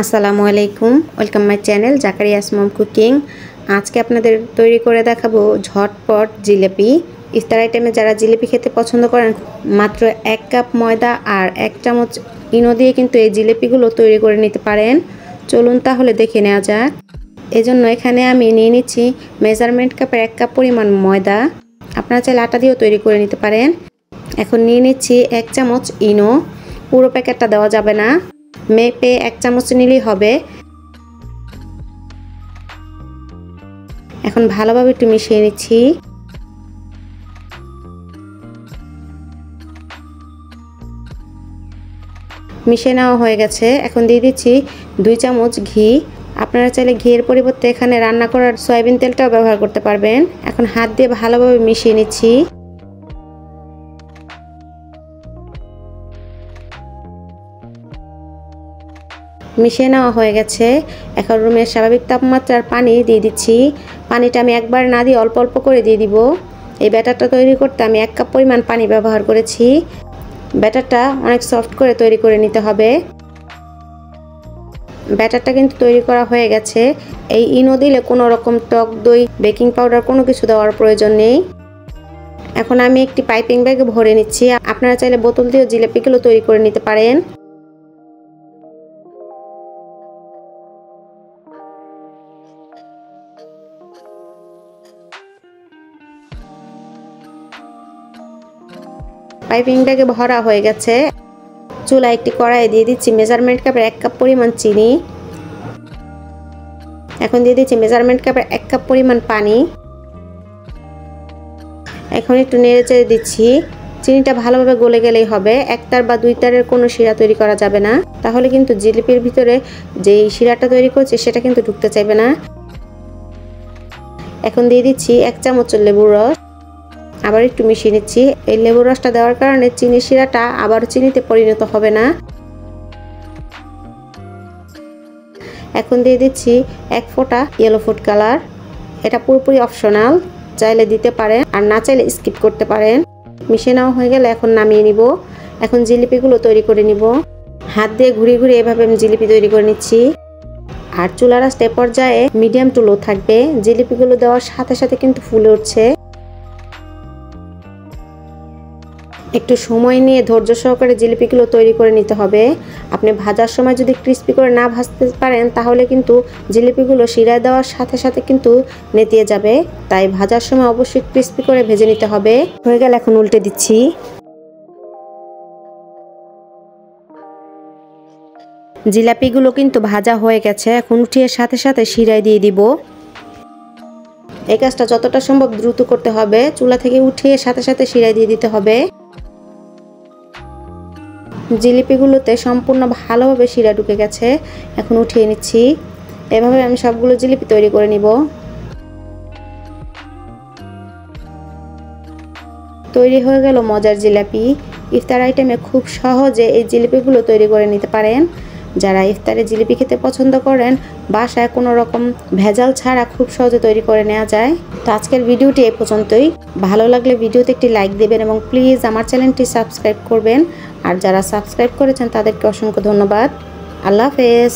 আসসালামু আলাইকুম, welcome my channel Zakaria's mom cooking. আজকে আপনাদের তৈরি করে দেখাবো ঝটপট জিলেপি। ইফতার আইটেমে যারা জিলেপি খেতে পছন্দ করেন, মাত্র 1 কাপ ময়দা আর 1 চামচ ইনো দিয়ে কিন্তু এই জিলেপিগুলো তৈরি করে নিতে পারেন। চলুন তাহলে দেখে নেওয়া যাক। এজন্য এখানে আমি নিয়ে নিচ্ছি মেজারমেন্ট কাপের 1 কাপ পরিমাণ ময়দা। আপনারা চাইলে আটা দিয়েও তৈরি করে নিতে পারেন। এখন নিয়ে নিচ্ছি 1 চামচ ইনো। পুরো প্যাকেটটা দেওয়া যাবে না, মেপে 1 চামচ নিলেই হবে। এখন ভালোভাবে একটু মিশিয়ে নিচ্ছি। মিশিয়ে নেওয়া হয়ে গেছে। এখন দিয়ে দিচ্ছি 2 চামচ ঘি। আপনারা চাইলে ঘিয়ের পরিবর্তে এখানে রান্না করার সয়াবিন তেলটাও ব্যবহার করতে পারবেন। এখন হাত দিয়ে ভালোভাবে মিশিয়ে নিচ্ছি। মিশিয়ে নেওয়া হয়ে গেছে। এখন রুমের স্বাভাবিক তাপমাত্রার পানি দিয়ে দিচ্ছি। পানিটা আমি একবার না দিয়ে অল্প অল্প করে দিয়ে দিব। এই ব্যাটারটা তৈরি করতে আমি 1 কাপ পরিমাণ পানি ব্যবহার করেছি। ব্যাটারটা অনেক সফট করে তৈরি করে নিতে হবে। ব্যাটারটা কিন্তু তৈরি করা হয়ে গেছে। এই ইনো দিলে কোনো রকম টক দই, বেকিং পাউডার কোনো কিছু দেওয়ার প্রয়োজন নেই। এখন আমি একটি পাইপিং ব্যাগে ভরে নিচ্ছি। আপনারা চাইলে বোতল দিয়েও জিলেপিগুলো তৈরি করে নিতে পারেন। পাইপিং ব্যাগে ভরা হয়ে গেছে। চুলায় একটি কড়াই দিয়ে দিচ্ছি মেজারমেন্ট কাপের 1 কাপ পরিমাণ চিনি। এখন দিয়ে দিচ্ছি মেজারমেন্ট কাপের 1 কাপ পরিমাণ পানি। এখন একটু নেড়ে চেড়ে দিচ্ছি। চিনিটা ভালোভাবে গলে গেলেই হবে। 1 তার বা 2 তারের কোনো শিরা তৈরি করা যাবে না, তাহলে কিন্তু জিলিপির ভিতরে যেই শিরাটা তৈরি করছে সেটা কিন্তু ঢুকতে চাইবে না। এখন দিয়ে দিচ্ছি 1 চামচ লেবুর রস। আবার একটু মিশিয়ে নিচ্ছি। এই লেবুর রসটা দেওয়ার কারণে চিনি শিরাটা আবার চিনিতে পরিণত হবে না। এখন দিয়ে দিচ্ছি 1 ফোঁটা ইয়েলো ফুড কালার। এটা পুরোপুরি অপশনাল, চাইলে দিতে পারেন আর না চাইলে স্কিপ করতে পারেন। মিশিয়ে নেওয়া হয়ে গেলে এখন নামিয়ে নিব। এখন জিলিপিগুলো তৈরি করে নিব। হাত দিয়ে ঘুরিয়ে ঘুরিয়ে এভাবে আমি জিলিপি তৈরি করে নিচ্ছি। আর চুলার আঁচটা পর্যায়ে মিডিয়াম টু লো থাকবে। জিলিপিগুলো দেওয়ার সাথে সাথে কিন্তু ফুলে উঠছে। একটু সময় নিয়ে ধৈর্য সহকারে জিলিপিগুলো তৈরি করে নিতে হবে। আপনি ভাজার সময় যদি ক্রিস্পি করে না ভাজতে পারেন, তাহলে কিন্তু জিলিপিগুলো শিরায় দেওয়ার সাথে সাথে কিন্তু নেতিয়ে যাবে। তাই ভাজার সময় অবশ্যই ক্রিস্পি করে ভেজে নিতে হবে। হয়ে গেলে এখন উল্টে দিচ্ছি। জিলাপিগুলো কিন্তু ভাজা হয়ে গেছে। এখন উঠিয়ে সাথে সাথে শিরায় দিয়ে দিব। এই কাজটা যতটা সম্ভব দ্রুত করতে হবে। চুলা থেকে উঠিয়ে সাথে সাথে শিরায় দিয়ে দিতে হবে। জিলিপিগুলোতে সম্পূর্ণ ভালোভাবে শিরা ঢুকে গেছে। এখন উঠিয়ে নিচ্ছি। এভাবে আমি সবগুলো জিলিপি তৈরি করে নিব। তৈরি হয়ে গেল মজার জিলাপি। ইফতার আইটেমে খুব সহজে এই জিলিপিগুলো তৈরি করে নিতে পারেন। যারা ইফতারে জিলিপি খেতে পছন্দ করেন, বাসায় কোনো রকম ভেজাল ছাড়া খুব সহজে তৈরি করে নেওয়া যায়। তো আজকের ভিডিওটি এই পর্যন্তই। ভালো লাগলে ভিডিওতে একটি লাইক দেবেন এবং প্লিজ আমার চ্যানেলটি সাবস্ক্রাইব করবেন। আর যারা সাবস্ক্রাইব করেছেন তাদেরকে অসংখ্য ধন্যবাদ। আল্লাহ হাফেজ।